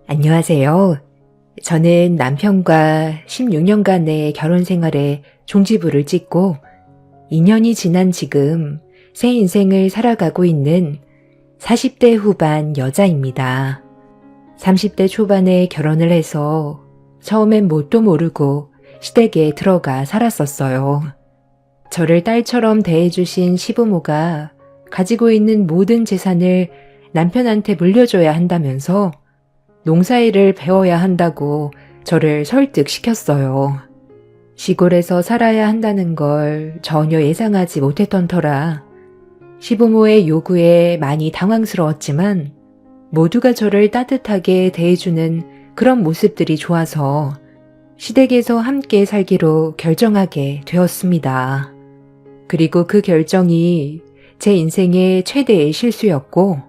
안녕하세요. 저는 남편과 16년간의 결혼 생활에 종지부를 찍고 2년이 지난 지금 새 인생을 살아가고 있는 40대 후반 여자입니다. 30대 초반에 결혼을 해서 처음엔 뭣도 모르고 시댁에 들어가 살았었어요. 저를 딸처럼 대해주신 시부모가 가지고 있는 모든 재산을 남편한테 물려줘야 한다면서 농사일을 배워야 한다고 저를 설득시켰어요. 시골에서 살아야 한다는 걸 전혀 예상하지 못했던 터라 시부모의 요구에 많이 당황스러웠지만 모두가 저를 따뜻하게 대해주는 그런 모습들이 좋아서 시댁에서 함께 살기로 결정하게 되었습니다. 그리고 그 결정이 제 인생의 최대의 실수였고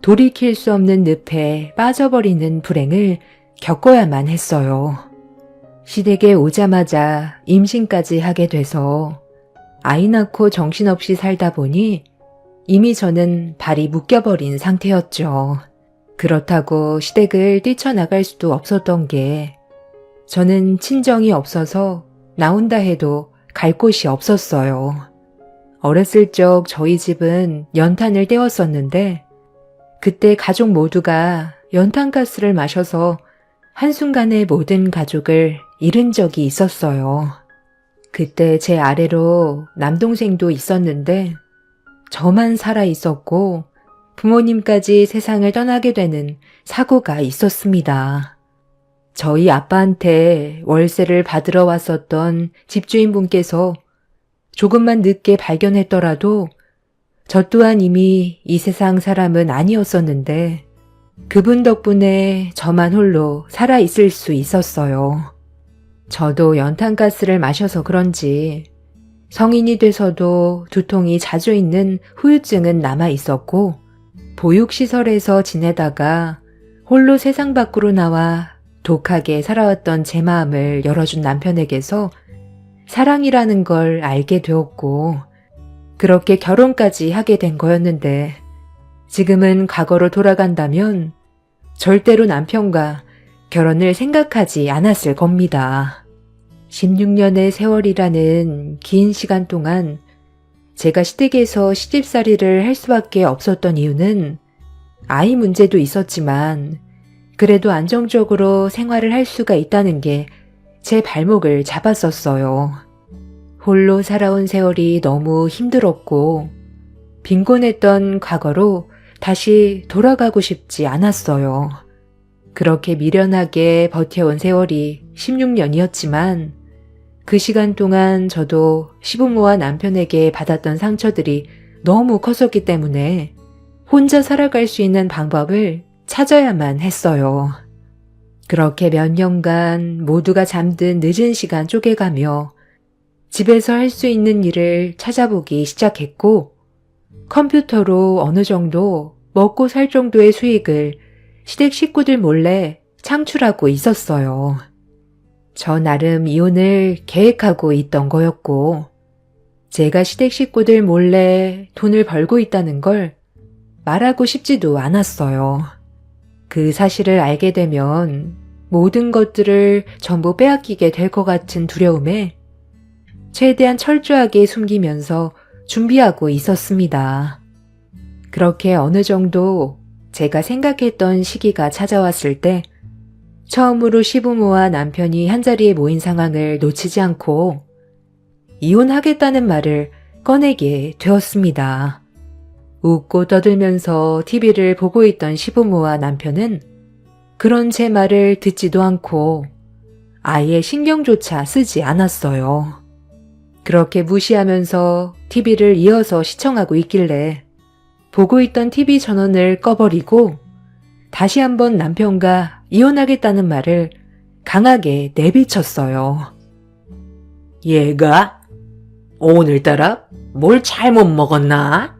돌이킬 수 없는 늪에 빠져버리는 불행을 겪어야만 했어요. 시댁에 오자마자 임신까지 하게 돼서 아이 낳고 정신없이 살다 보니 이미 저는 발이 묶여버린 상태였죠. 그렇다고 시댁을 뛰쳐나갈 수도 없었던 게 저는 친정이 없어서 나온다 해도 갈 곳이 없었어요. 어렸을 적 저희 집은 연탄을 떼웠었는데 그때 가족 모두가 연탄가스를 마셔서 한순간에 모든 가족을 잃은 적이 있었어요. 그때 제 아래로 남동생도 있었는데 저만 살아 있었고 부모님까지 세상을 떠나게 되는 사고가 있었습니다. 저희 아빠한테 월세를 받으러 왔었던 집주인분께서 조금만 늦게 발견했더라도 저 또한 이미 이 세상 사람은 아니었었는데 그분 덕분에 저만 홀로 살아있을 수 있었어요. 저도 연탄가스를 마셔서 그런지 성인이 돼서도 두통이 자주 있는 후유증은 남아있었고 보육시설에서 지내다가 홀로 세상 밖으로 나와 독하게 살아왔던 제 마음을 열어준 남편에게서 사랑이라는 걸 알게 되었고 그렇게 결혼까지 하게 된 거였는데 지금은 과거로 돌아간다면 절대로 남편과 결혼을 생각하지 않았을 겁니다. 16년의 세월이라는 긴 시간 동안 제가 시댁에서 시집살이를 할 수밖에 없었던 이유는 아이 문제도 있었지만 그래도 안정적으로 생활을 할 수가 있다는 게 제 발목을 잡았었어요. 홀로 살아온 세월이 너무 힘들었고 빈곤했던 과거로 다시 돌아가고 싶지 않았어요. 그렇게 미련하게 버텨온 세월이 16년이었지만 그 시간 동안 저도 시부모와 남편에게 받았던 상처들이 너무 컸었기 때문에 혼자 살아갈 수 있는 방법을 찾아야만 했어요. 그렇게 몇 년간 모두가 잠든 늦은 시간 쪼개가며 집에서 할 수 있는 일을 찾아보기 시작했고 컴퓨터로 어느 정도 먹고 살 정도의 수익을 시댁 식구들 몰래 창출하고 있었어요. 저 나름 이혼을 계획하고 있던 거였고 제가 시댁 식구들 몰래 돈을 벌고 있다는 걸 말하고 싶지도 않았어요. 그 사실을 알게 되면 모든 것들을 전부 빼앗기게 될 것 같은 두려움에 최대한 철저하게 숨기면서 준비하고 있었습니다. 그렇게 어느 정도 제가 생각했던 시기가 찾아왔을 때 처음으로 시부모와 남편이 한자리에 모인 상황을 놓치지 않고 이혼하겠다는 말을 꺼내게 되었습니다. 웃고 떠들면서 TV를 보고 있던 시부모와 남편은 그런 제 말을 듣지도 않고 아예 신경조차 쓰지 않았어요. 그렇게 무시하면서 TV를 이어서 시청하고 있길래 보고 있던 TV 전원을 꺼버리고 다시 한번 남편과 이혼하겠다는 말을 강하게 내비쳤어요. 얘가 오늘따라 뭘 잘못 먹었나?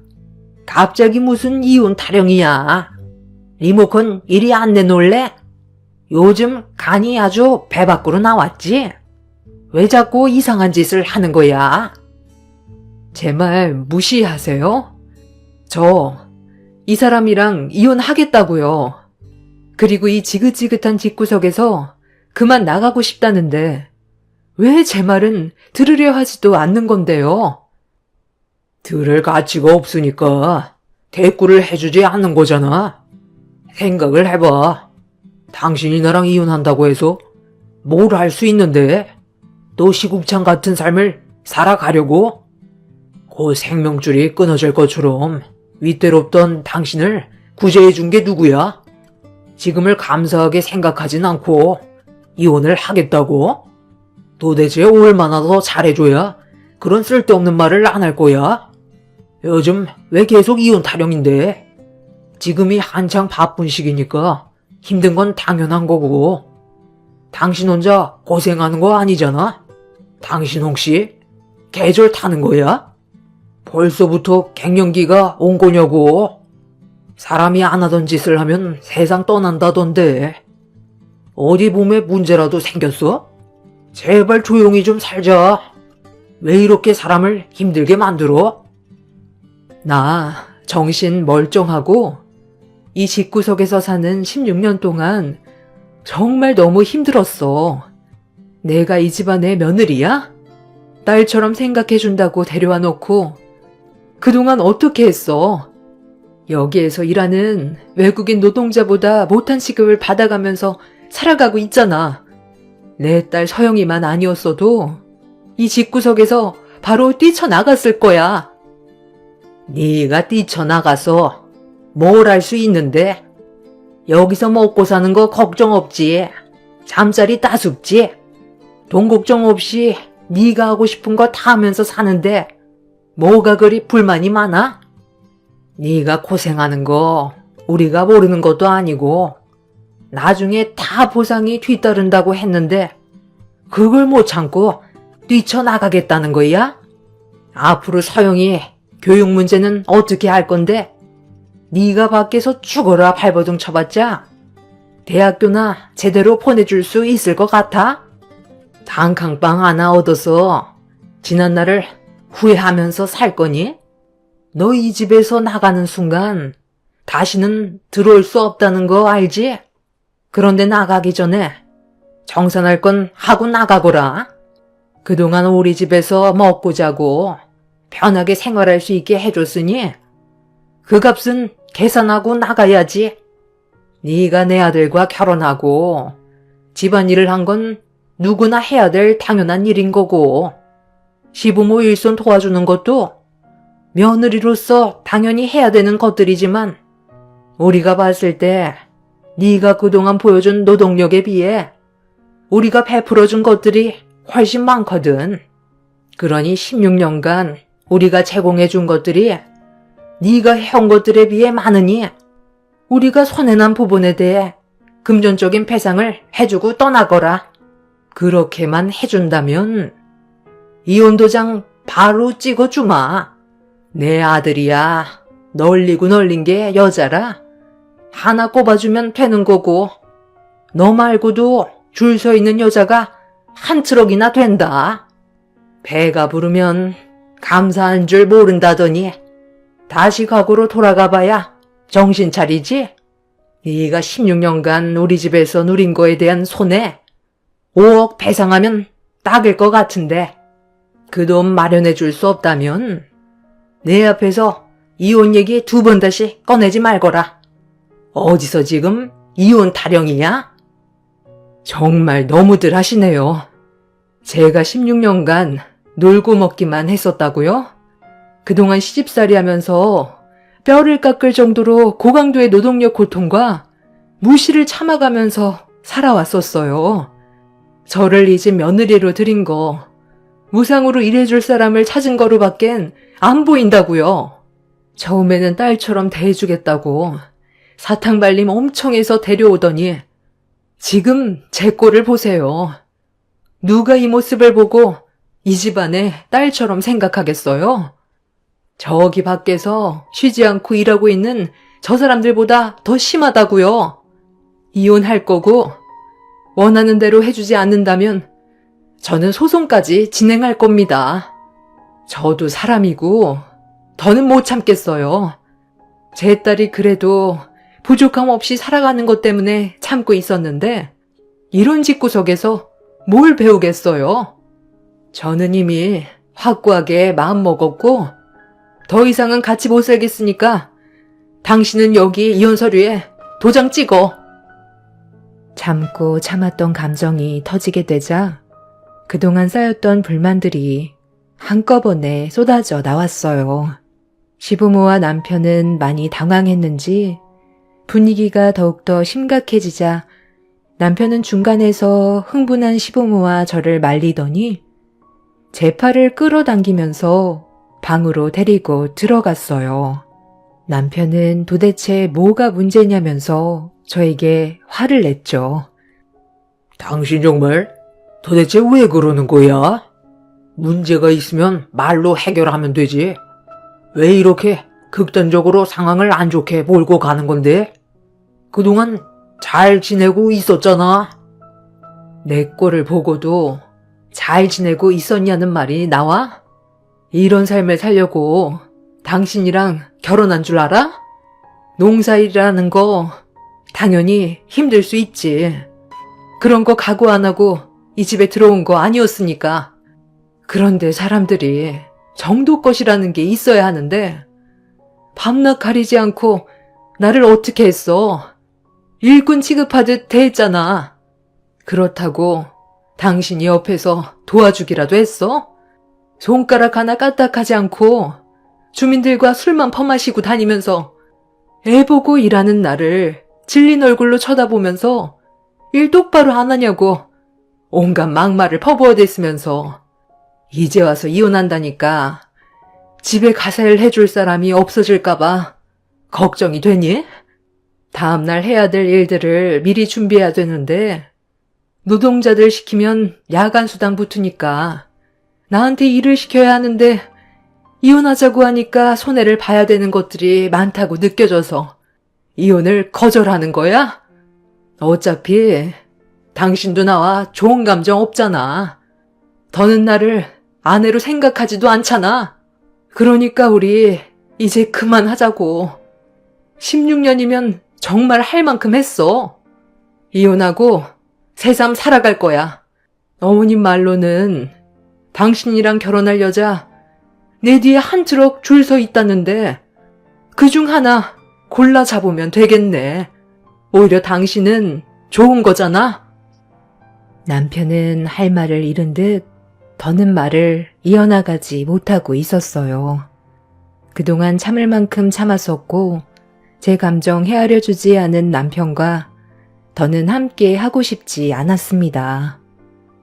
갑자기 무슨 이혼 타령이야. 리모컨 이리 안 내놓을래? 요즘 간이 아주 배 밖으로 나왔지? 왜 자꾸 이상한 짓을 하는 거야? 제 말 무시하세요? 저 이 사람이랑 이혼하겠다고요. 그리고 이 지긋지긋한 집구석에서 그만 나가고 싶다는데 왜 제 말은 들으려 하지도 않는 건데요? 들을 가치가 없으니까 대꾸를 해주지 않는 거잖아. 생각을 해봐. 당신이 나랑 이혼한다고 해서 뭘 할 수 있는데 또 시궁창 같은 삶을 살아가려고? 곧 생명줄이 끊어질 것처럼 위태롭던 당신을 구제해 준 게 누구야? 지금을 감사하게 생각하진 않고 이혼을 하겠다고? 도대체 얼마나 더 잘해줘야 그런 쓸데없는 말을 안 할 거야? 요즘 왜 계속 이혼 타령인데? 지금이 한창 바쁜 시기니까 힘든 건 당연한 거고. 당신 혼자 고생하는 거 아니잖아? 당신 혹시 계절 타는 거야? 벌써부터 갱년기가 온 거냐고. 사람이 안 하던 짓을 하면 세상 떠난다던데. 어디 몸에 문제라도 생겼어? 제발 조용히 좀 살자. 왜 이렇게 사람을 힘들게 만들어? 나 정신 멀쩡하고 이 집구석에서 사는 16년 동안 정말 너무 힘들었어. 내가 이 집안의 며느리야? 딸처럼 생각해준다고 데려와 놓고 그동안 어떻게 했어? 여기에서 일하는 외국인 노동자보다 못한 시급을 받아가면서 살아가고 있잖아. 내 딸 서영이만 아니었어도 이 집구석에서 바로 뛰쳐나갔을 거야. 네가 뛰쳐나가서 뭘 할 수 있는데? 여기서 먹고 사는 거 걱정 없지. 잠자리 따숩지. 돈 걱정 없이 네가 하고 싶은 거 다 하면서 사는데 뭐가 그리 불만이 많아? 네가 고생하는 거 우리가 모르는 것도 아니고 나중에 다 보상이 뒤따른다고 했는데 그걸 못 참고 뛰쳐나가겠다는 거야? 앞으로 서영이 교육 문제는 어떻게 할 건데? 네가 밖에서 죽어라 발버둥 쳐봤자 대학교나 제대로 보내줄 수 있을 것 같아? 단칸방 하나 얻어서 지난 날을 후회하면서 살 거니? 너 이 집에서 나가는 순간 다시는 들어올 수 없다는 거 알지? 그런데 나가기 전에 정산할 건 하고 나가거라. 그동안 우리 집에서 먹고 자고 편하게 생활할 수 있게 해줬으니 그 값은 계산하고 나가야지. 네가 내 아들과 결혼하고 집안일을 한 건 누구나 해야 될 당연한 일인 거고 시부모 일손 도와주는 것도 며느리로서 당연히 해야 되는 것들이지만 우리가 봤을 때 네가 그동안 보여준 노동력에 비해 우리가 베풀어준 것들이 훨씬 많거든. 그러니 16년간 우리가 제공해준 것들이 네가 해온 것들에 비해 많으니 우리가 손해난 부분에 대해 금전적인 배상을 해주고 떠나거라. 그렇게만 해준다면 이혼도장 바로 찍어주마. 내 아들이야. 널리고 널린 게 여자라. 하나 꼽아주면 되는 거고 너 말고도 줄 서 있는 여자가 한 트럭이나 된다. 배가 부르면 감사한 줄 모른다더니 다시 과거로 돌아가 봐야 정신 차리지? 네가 16년간 우리 집에서 누린 거에 대한 손해 5억 배상하면 딱일 것 같은데 그 돈 마련해 줄 수 없다면 내 앞에서 이혼 얘기 2번 다시 꺼내지 말거라. 어디서 지금 이혼 타령이야? 정말 너무들 하시네요. 제가 16년간 놀고 먹기만 했었다고요? 그동안 시집살이 하면서 뼈를 깎을 정도로 고강도의 노동력 고통과 무시를 참아가면서 살아왔었어요. 저를 이 집 며느리로 들인 거 무상으로 일해줄 사람을 찾은 거로밖엔 안 보인다고요. 처음에는 딸처럼 대해주겠다고 사탕 발림 엄청 해서 데려오더니 지금 제 꼴을 보세요. 누가 이 모습을 보고 이 집안에 딸처럼 생각하겠어요? 저기 밖에서 쉬지 않고 일하고 있는 저 사람들보다 더 심하다고요. 이혼할 거고 원하는 대로 해주지 않는다면 저는 소송까지 진행할 겁니다. 저도 사람이고 더는 못 참겠어요. 제 딸이 그래도 부족함 없이 살아가는 것 때문에 참고 있었는데 이런 집구석에서 뭘 배우겠어요? 저는 이미 확고하게 마음먹었고 더 이상은 같이 못 살겠으니까 당신은 여기 이혼 서류에 도장 찍어. 참고 참았던 감정이 터지게 되자 그동안 쌓였던 불만들이 한꺼번에 쏟아져 나왔어요. 시부모와 남편은 많이 당황했는지 분위기가 더욱더 심각해지자 남편은 중간에서 흥분한 시부모와 저를 말리더니 제 팔을 끌어당기면서 방으로 데리고 들어갔어요. 남편은 도대체 뭐가 문제냐면서 저에게 화를 냈죠. 당신 정말 도대체 왜 그러는 거야? 문제가 있으면 말로 해결하면 되지. 왜 이렇게 극단적으로 상황을 안 좋게 몰고 가는 건데? 그동안 잘 지내고 있었잖아. 내 꼴을 보고도 잘 지내고 있었냐는 말이 나와? 이런 삶을 살려고 당신이랑 결혼한 줄 알아? 농사일이라는 거 당연히 힘들 수 있지. 그런 거 각오 안 하고 이 집에 들어온 거 아니었으니까. 그런데 사람들이 정도껏이라는 게 있어야 하는데 밤낮 가리지 않고 나를 어떻게 했어? 일꾼 취급하듯 대했잖아. 그렇다고 당신이 옆에서 도와주기라도 했어? 손가락 하나 까딱하지 않고 주민들과 술만 퍼마시고 다니면서 애 보고 일하는 나를 질린 얼굴로 쳐다보면서 일 똑바로 안 하냐고 온갖 막말을 퍼부어댔으면서 이제 와서 이혼한다니까 집에 가사를 해줄 사람이 없어질까봐 걱정이 되니? 다음날 해야 될 일들을 미리 준비해야 되는데 노동자들 시키면 야간 수당 붙으니까 나한테 일을 시켜야 하는데 이혼하자고 하니까 손해를 봐야 되는 것들이 많다고 느껴져서 이혼을 거절하는 거야? 어차피 당신도 나와 좋은 감정 없잖아. 더는 나를 아내로 생각하지도 않잖아. 그러니까 우리 이제 그만하자고. 16년이면 정말 할 만큼 했어. 이혼하고 새삼 살아갈 거야. 어머님 말로는 당신이랑 결혼할 여자 내 뒤에 한 트럭 줄 서 있다는데 그중 하나 골라 잡으면 되겠네. 오히려 당신은 좋은 거잖아. 남편은 할 말을 잃은 듯 더는 말을 이어나가지 못하고 있었어요. 그동안 참을 만큼 참았었고 제 감정 헤아려주지 않은 남편과 더는 함께 하고 싶지 않았습니다.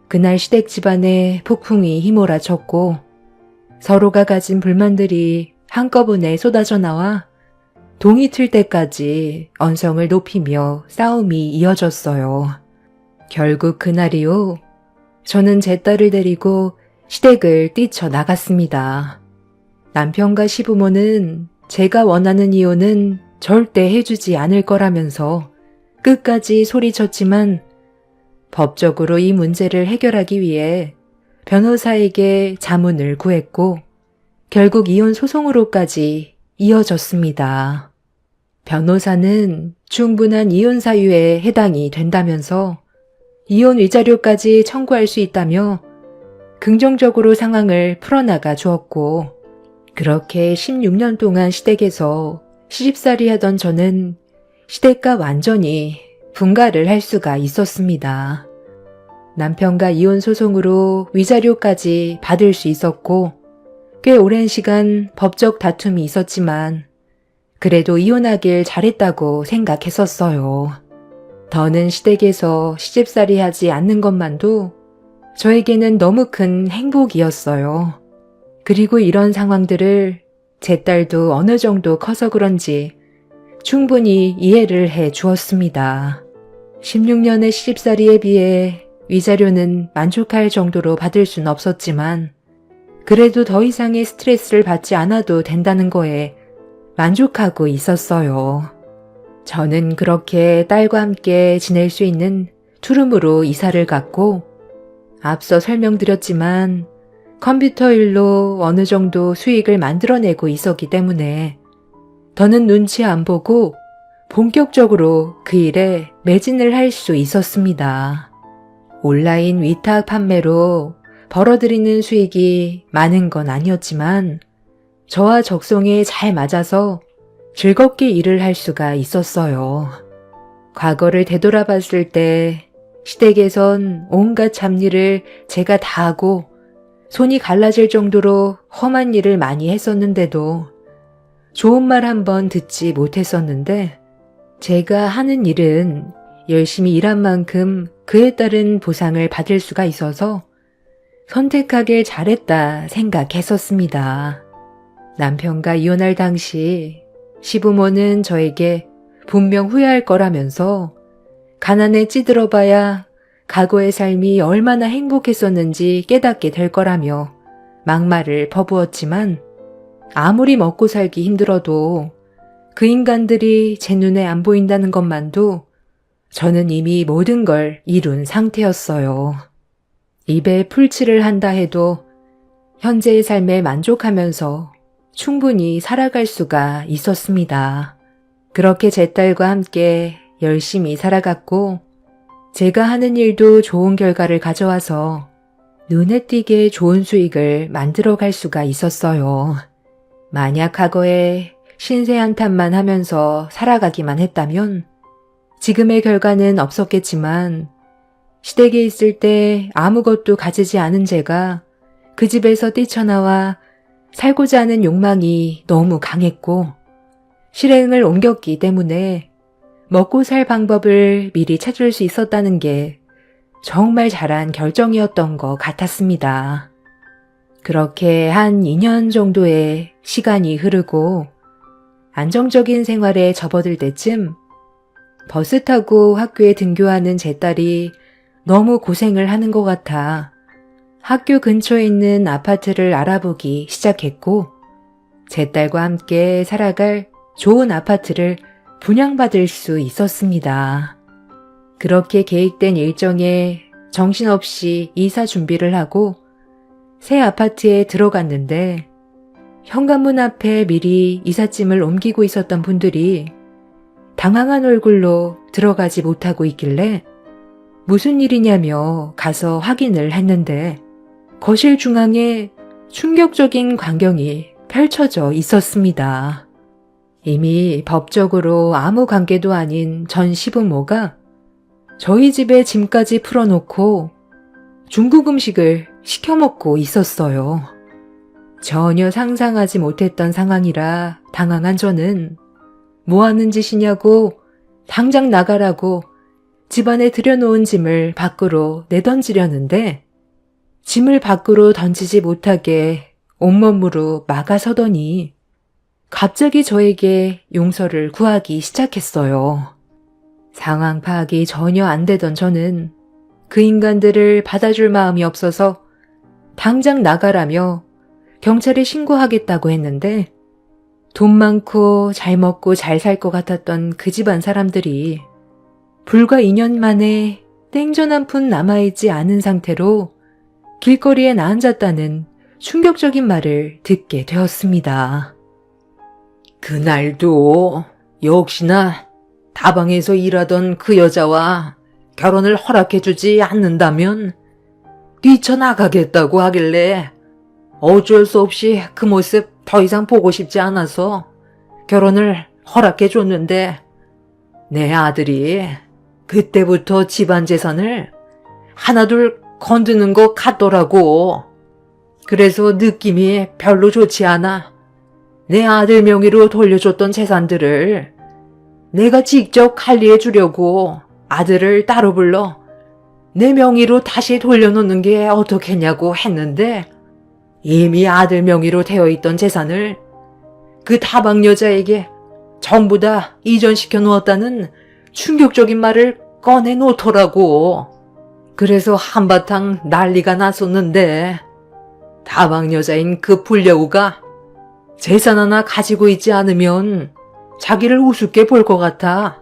그날 시댁 집안에 폭풍이 휘몰아쳤고 서로가 가진 불만들이 한꺼번에 쏟아져 나와 동이 틀 때까지 언성을 높이며 싸움이 이어졌어요. 결국 그날이요. 저는 제 딸을 데리고 시댁을 뛰쳐나갔습니다. 남편과 시부모는 제가 원하는 이혼은 절대 해주지 않을 거라면서 끝까지 소리쳤지만 법적으로 이 문제를 해결하기 위해 변호사에게 자문을 구했고 결국 이혼 소송으로까지 이어졌습니다. 변호사는 충분한 이혼 사유에 해당이 된다면서 이혼 위자료까지 청구할 수 있다며 긍정적으로 상황을 풀어나가 주었고 그렇게 16년 동안 시댁에서 시집살이 하던 저는 시댁과 완전히 분가를 할 수가 있었습니다. 남편과 이혼 소송으로 위자료까지 받을 수 있었고 꽤 오랜 시간 법적 다툼이 있었지만 그래도 이혼하길 잘했다고 생각했었어요. 더는 시댁에서 시집살이 하지 않는 것만도 저에게는 너무 큰 행복이었어요. 그리고 이런 상황들을 제 딸도 어느 정도 커서 그런지 충분히 이해를 해 주었습니다. 16년의 시집살이에 비해 위자료는 만족할 정도로 받을 순 없었지만 그래도 더 이상의 스트레스를 받지 않아도 된다는 거에 만족하고 있었어요. 저는 그렇게 딸과 함께 지낼 수 있는 투룸으로 이사를 갔고 앞서 설명드렸지만 컴퓨터 일로 어느 정도 수익을 만들어내고 있었기 때문에 더는 눈치 안 보고 본격적으로 그 일에 매진을 할 수 있었습니다. 온라인 위탁 판매로 벌어들이는 수익이 많은 건 아니었지만 저와 적성에 잘 맞아서 즐겁게 일을 할 수가 있었어요. 과거를 되돌아봤을 때 시댁에선 온갖 잡일을 제가 다 하고 손이 갈라질 정도로 험한 일을 많이 했었는데도 좋은 말 한 번 듣지 못했었는데 제가 하는 일은 열심히 일한 만큼 그에 따른 보상을 받을 수가 있어서 선택하길 잘했다 생각했었습니다. 남편과 이혼할 당시 시부모는 저에게 분명 후회할 거라면서 가난에 찌들어봐야 과거의 삶이 얼마나 행복했었는지 깨닫게 될 거라며 막말을 퍼부었지만 아무리 먹고 살기 힘들어도 그 인간들이 제 눈에 안 보인다는 것만도 저는 이미 모든 걸 이룬 상태였어요. 입에 풀칠을 한다 해도 현재의 삶에 만족하면서 충분히 살아갈 수가 있었습니다. 그렇게 제 딸과 함께 열심히 살아갔고 제가 하는 일도 좋은 결과를 가져와서 눈에 띄게 좋은 수익을 만들어 갈 수가 있었어요. 만약 과거에 신세 한탄만 하면서 살아가기만 했다면 지금의 결과는 없었겠지만 시댁에 있을 때 아무것도 가지지 않은 제가 그 집에서 뛰쳐나와 살고자 하는 욕망이 너무 강했고 실행을 옮겼기 때문에 먹고 살 방법을 미리 찾을 수 있었다는 게 정말 잘한 결정이었던 것 같았습니다. 그렇게 한 2년 정도의 시간이 흐르고 안정적인 생활에 접어들 때쯤 버스 타고 학교에 등교하는 제 딸이 너무 고생을 하는 것 같아 학교 근처에 있는 아파트를 알아보기 시작했고 제 딸과 함께 살아갈 좋은 아파트를 분양받을 수 있었습니다. 그렇게 계획된 일정에 정신없이 이사 준비를 하고 새 아파트에 들어갔는데 현관문 앞에 미리 이삿짐을 옮기고 있었던 분들이 당황한 얼굴로 들어가지 못하고 있길래 무슨 일이냐며 가서 확인을 했는데 거실 중앙에 충격적인 광경이 펼쳐져 있었습니다. 이미 법적으로 아무 관계도 아닌 전 시부모가 저희 집에 짐까지 풀어놓고 중국 음식을 시켜 먹고 있었어요. 전혀 상상하지 못했던 상황이라 당황한 저는 뭐 하는 짓이냐고 당장 나가라고 집안에 들여놓은 짐을 밖으로 내던지려는데 짐을 밖으로 던지지 못하게 온몸으로 막아서더니 갑자기 저에게 용서를 구하기 시작했어요. 상황 파악이 전혀 안 되던 저는 그 인간들을 받아줄 마음이 없어서 당장 나가라며 경찰에 신고하겠다고 했는데 돈 많고 잘 먹고 잘 살 것 같았던 그 집안 사람들이 불과 2년 만에 땡전 한 푼 남아있지 않은 상태로 길거리에 나앉았다는 충격적인 말을 듣게 되었습니다. 그날도 역시나 다방에서 일하던 그 여자와 결혼을 허락해주지 않는다면 뛰쳐나가겠다고 하길래 어쩔 수 없이 그 모습 더 이상 보고 싶지 않아서 결혼을 허락해줬는데 내 아들이 그때부터 집안 재산을 하나둘 건드는 것 같더라고. 그래서 느낌이 별로 좋지 않아. 내 아들 명의로 돌려줬던 재산들을 내가 직접 관리해 주려고 아들을 따로 불러 내 명의로 다시 돌려놓는 게 어떻겠냐고 했는데 이미 아들 명의로 되어 있던 재산을 그 다방 여자에게 전부 다 이전시켜 놓았다는 충격적인 말을 꺼내 놓더라고. 그래서 한바탕 난리가 났었는데 다방 여자인 그 불려우가 재산 하나 가지고 있지 않으면 자기를 우습게 볼 것 같아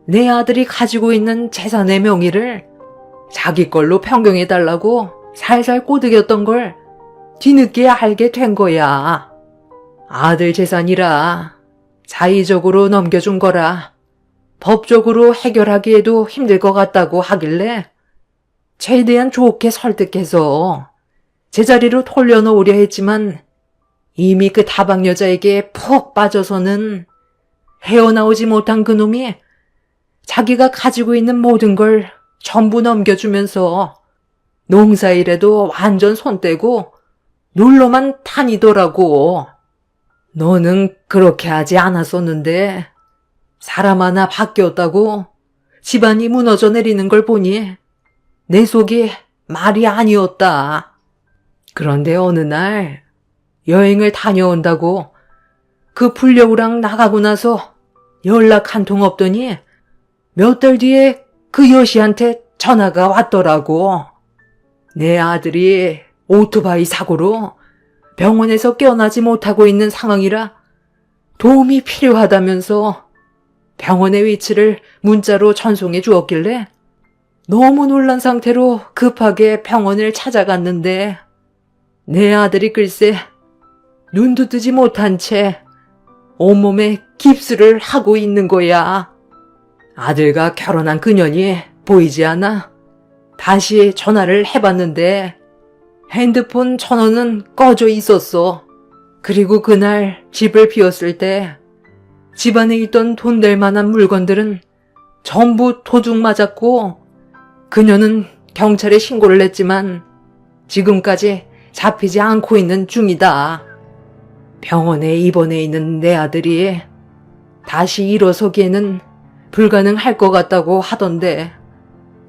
내 아들이 가지고 있는 재산의 명의를 자기 걸로 변경해달라고 살살 꼬드겼던 걸 뒤늦게 알게 된 거야. 아들 재산이라 자의적으로 넘겨준 거라 법적으로 해결하기에도 힘들 것 같다고 하길래 최대한 좋게 설득해서 제자리로 돌려놓으려 했지만 이미 그 다방 여자에게 푹 빠져서는 헤어나오지 못한 그놈이 자기가 가지고 있는 모든 걸 전부 넘겨주면서 농사일에도 완전 손 떼고 놀러만 다니더라고. 너는 그렇게 하지 않았었는데 사람 하나 바뀌었다고 집안이 무너져 내리는 걸 보니 내 속이 말이 아니었다. 그런데 어느 날 여행을 다녀온다고 그 불려우랑 나가고 나서 연락 한 통 없더니 몇 달 뒤에 그 여시한테 전화가 왔더라고. 내 아들이 오토바이 사고로 병원에서 깨어나지 못하고 있는 상황이라 도움이 필요하다면서 병원의 위치를 문자로 전송해 주었길래 너무 놀란 상태로 급하게 병원을 찾아갔는데 내 아들이 글쎄 눈도 뜨지 못한 채 온몸에 깁스를 하고 있는 거야. 아들과 결혼한 그년이 보이지 않아 다시 전화를 해봤는데 핸드폰 전원은 꺼져 있었어. 그리고 그날 집을 비웠을 때 집안에 있던 돈 될 만한 물건들은 전부 도둑 맞았고 그녀는 경찰에 신고를 했지만 지금까지 잡히지 않고 있는 중이다. 병원에 입원해 있는 내 아들이 다시 일어서기에는 불가능할 것 같다고 하던데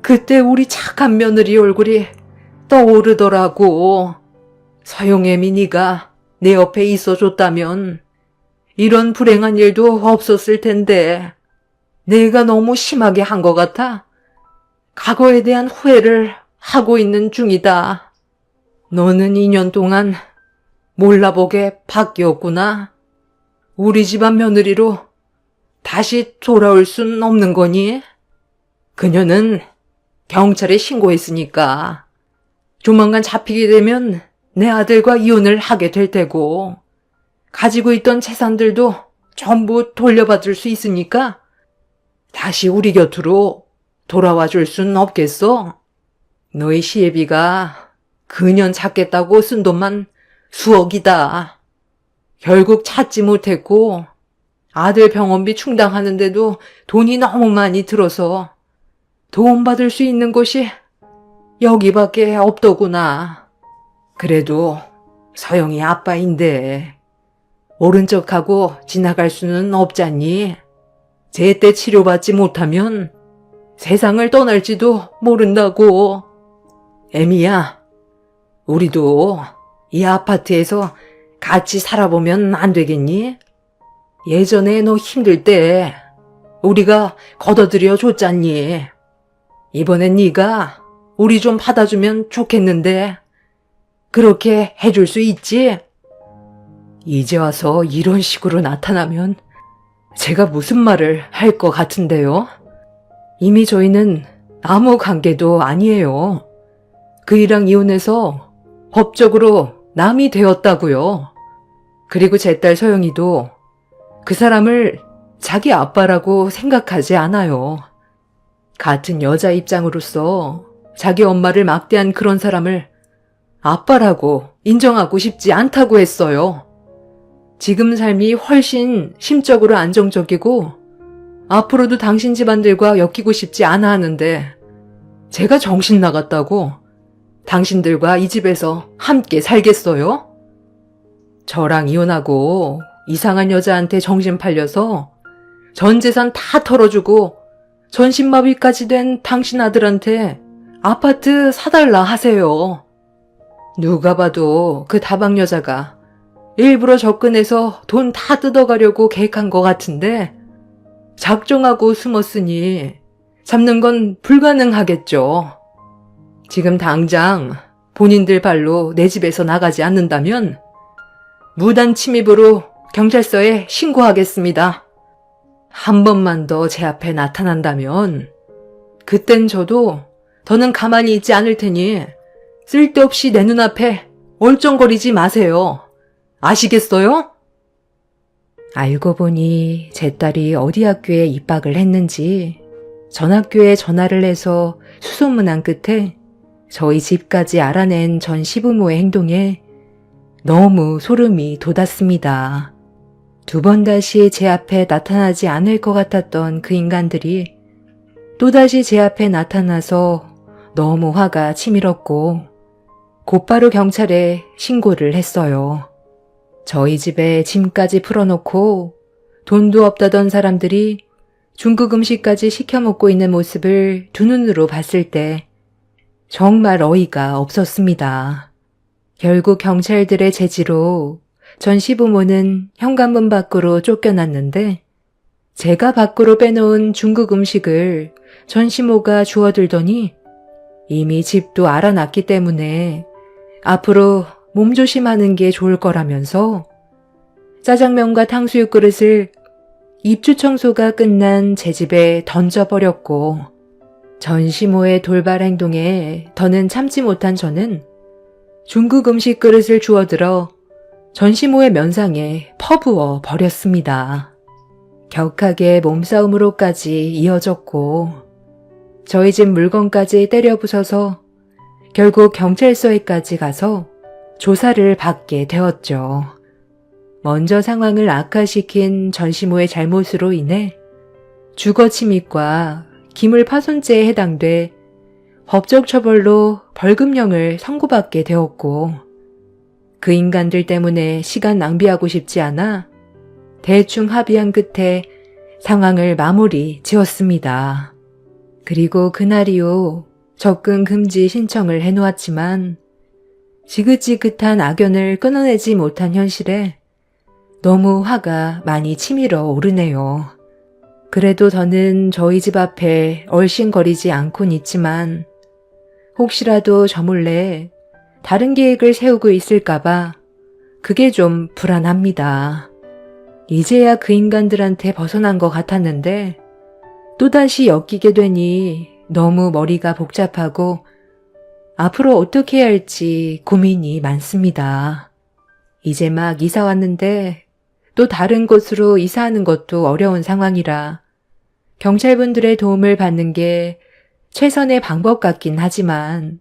그때 우리 착한 며느리 얼굴이 떠오르더라고. 서영애미 네가 내 옆에 있어줬다면 이런 불행한 일도 없었을 텐데 내가 너무 심하게 한 것 같아 과거에 대한 후회를 하고 있는 중이다. 너는 2년 동안 몰라보게 바뀌었구나. 우리 집안 며느리로 다시 돌아올 순 없는 거니? 그녀는 경찰에 신고했으니까 조만간 잡히게 되면 내 아들과 이혼을 하게 될 테고 가지고 있던 재산들도 전부 돌려받을 수 있으니까 다시 우리 곁으로 돌아와 줄 순 없겠어? 너희 시애비가 그년 찾겠다고 쓴 돈만 수억이다. 결국 찾지 못했고 아들 병원비 충당하는데도 돈이 너무 많이 들어서 도움받을 수 있는 곳이 여기밖에 없더구나. 그래도 서영이 아빠인데 모른 척하고 지나갈 수는 없잖니. 제때 치료받지 못하면 세상을 떠날지도 모른다고. 애미야, 우리도 이 아파트에서 같이 살아보면 안 되겠니? 예전에 너 힘들 때 우리가 걷어들여 줬잖니. 이번엔 네가 우리 좀 받아주면 좋겠는데 그렇게 해줄 수 있지? 이제 와서 이런 식으로 나타나면 제가 무슨 말을 할 것 같은데요? 이미 저희는 아무 관계도 아니에요. 그이랑 이혼해서 법적으로 남이 되었다고요. 그리고 제 딸 서영이도 그 사람을 자기 아빠라고 생각하지 않아요. 같은 여자 입장으로서 자기 엄마를 막대한 그런 사람을 아빠라고 인정하고 싶지 않다고 했어요. 지금 삶이 훨씬 심적으로 안정적이고 앞으로도 당신 집안들과 엮이고 싶지 않아 하는데 제가 정신 나갔다고 당신들과 이 집에서 함께 살겠어요? 저랑 이혼하고 이상한 여자한테 정신 팔려서 전 재산 다 털어주고 전신마비까지 된 당신 아들한테 아파트 사달라 하세요. 누가 봐도 그 다방 여자가 일부러 접근해서 돈 다 뜯어가려고 계획한 것 같은데 작정하고 숨었으니 잡는 건 불가능하겠죠. 지금 당장 본인들 발로 내 집에서 나가지 않는다면 무단 침입으로 경찰서에 신고하겠습니다. 한 번만 더 제 앞에 나타난다면 그땐 저도 더는 가만히 있지 않을 테니 쓸데없이 내 눈앞에 얼쩡거리지 마세요. 아시겠어요? 알고 보니 제 딸이 어디 학교에 입학을 했는지 전 학교에 전화를 해서 수소문한 끝에 저희 집까지 알아낸 전 시부모의 행동에 너무 소름이 돋았습니다. 두 번 다시 제 앞에 나타나지 않을 것 같았던 그 인간들이 또다시 제 앞에 나타나서 너무 화가 치밀었고 곧바로 경찰에 신고를 했어요. 저희 집에 짐까지 풀어놓고 돈도 없다던 사람들이 중국 음식까지 시켜 먹고 있는 모습을 두 눈으로 봤을 때 정말 어이가 없었습니다. 결국 경찰들의 제지로 전 시부모는 현관문 밖으로 쫓겨났는데 제가 밖으로 빼놓은 중국 음식을 전 시모가 주워들더니 이미 집도 알아놨기 때문에 앞으로 몸조심하는 게 좋을 거라면서 짜장면과 탕수육 그릇을 입주 청소가 끝난 제 집에 던져버렸고 전 시모의 돌발 행동에 더는 참지 못한 저는 중국 음식 그릇을 주워들어 전 시모의 면상에 퍼부어 버렸습니다. 격하게 몸싸움으로까지 이어졌고 저희 집 물건까지 때려 부숴서 결국 경찰서에까지 가서 조사를 받게 되었죠. 먼저 상황을 악화시킨 전 시모의 잘못으로 인해 주거 침입과 기물 파손죄에 해당돼 법적 처벌로 벌금형을 선고받게 되었고 그 인간들 때문에 시간 낭비하고 싶지 않아 대충 합의한 끝에 상황을 마무리 지었습니다. 그리고 그날 이후 접근 금지 신청을 해놓았지만 지긋지긋한 악연을 끊어내지 못한 현실에 너무 화가 많이 치밀어 오르네요. 그래도 저는 저희 집 앞에 얼씬거리지 않곤 있지만 혹시라도 저 몰래 다른 계획을 세우고 있을까봐 그게 좀 불안합니다. 이제야 그 인간들한테 벗어난 것 같았는데 또다시 엮이게 되니 너무 머리가 복잡하고 앞으로 어떻게 해야 할지 고민이 많습니다. 이제 막 이사 왔는데 또 다른 곳으로 이사하는 것도 어려운 상황이라 경찰분들의 도움을 받는 게 최선의 방법 같긴 하지만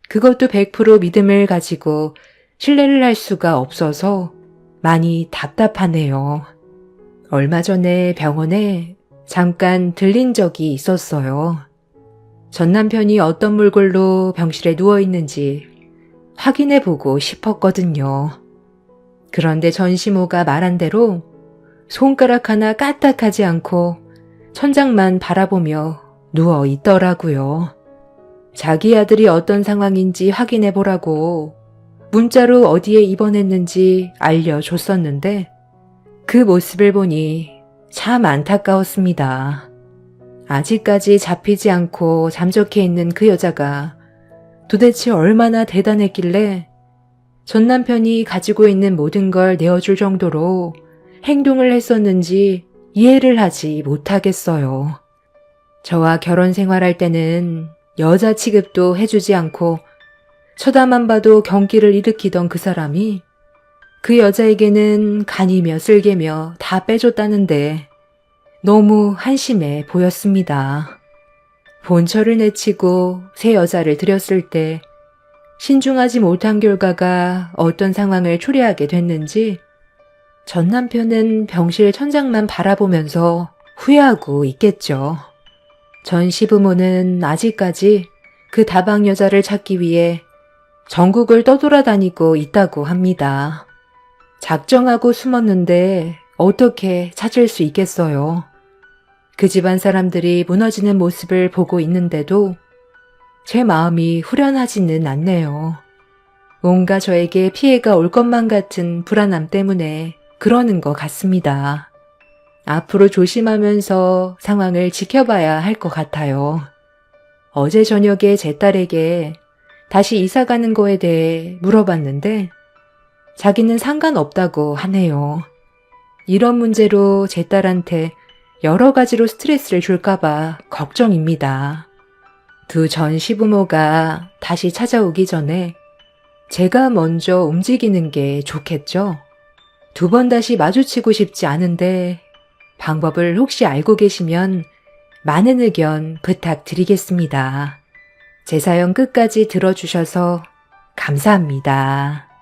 그것도 100% 믿음을 가지고 신뢰를 할 수가 없어서 많이 답답하네요. 얼마 전에 병원에 잠깐 들린 적이 있었어요. 전 남편이 어떤 몰골로 병실에 누워있는지 확인해보고 싶었거든요. 그런데 전 시모가 말한 대로 손가락 하나 까딱하지 않고 천장만 바라보며 누워있더라고요. 자기 아들이 어떤 상황인지 확인해보라고 문자로 어디에 입원했는지 알려줬었는데 그 모습을 보니 참 안타까웠습니다. 아직까지 잡히지 않고 잠적해 있는 그 여자가 도대체 얼마나 대단했길래 전 남편이 가지고 있는 모든 걸 내어줄 정도로 행동을 했었는지 이해를 하지 못하겠어요. 저와 결혼 생활할 때는 여자 취급도 해주지 않고 쳐다만 봐도 경기를 일으키던 그 사람이 그 여자에게는 간이며 쓸개며 다 빼줬다는데 너무 한심해 보였습니다. 본처를 내치고 새 여자를 들였을 때 신중하지 못한 결과가 어떤 상황을 초래하게 됐는지 전 남편은 병실 천장만 바라보면서 후회하고 있겠죠. 전 시부모는 아직까지 그 다방 여자를 찾기 위해 전국을 떠돌아다니고 있다고 합니다. 작정하고 숨었는데 어떻게 찾을 수 있겠어요. 그 집안 사람들이 무너지는 모습을 보고 있는데도 제 마음이 후련하지는 않네요. 뭔가 저에게 피해가 올 것만 같은 불안함 때문에 그러는 것 같습니다. 앞으로 조심하면서 상황을 지켜봐야 할 것 같아요. 어제 저녁에 제 딸에게 다시 이사 가는 거에 대해 물어봤는데 자기는 상관없다고 하네요. 이런 문제로 제 딸한테 여러 가지로 스트레스를 줄까봐 걱정입니다. 두 전 시부모가 다시 찾아오기 전에 제가 먼저 움직이는 게 좋겠죠? 두 번 다시 마주치고 싶지 않은데 방법을 혹시 알고 계시면 많은 의견 부탁드리겠습니다. 제 사연 끝까지 들어주셔서 감사합니다.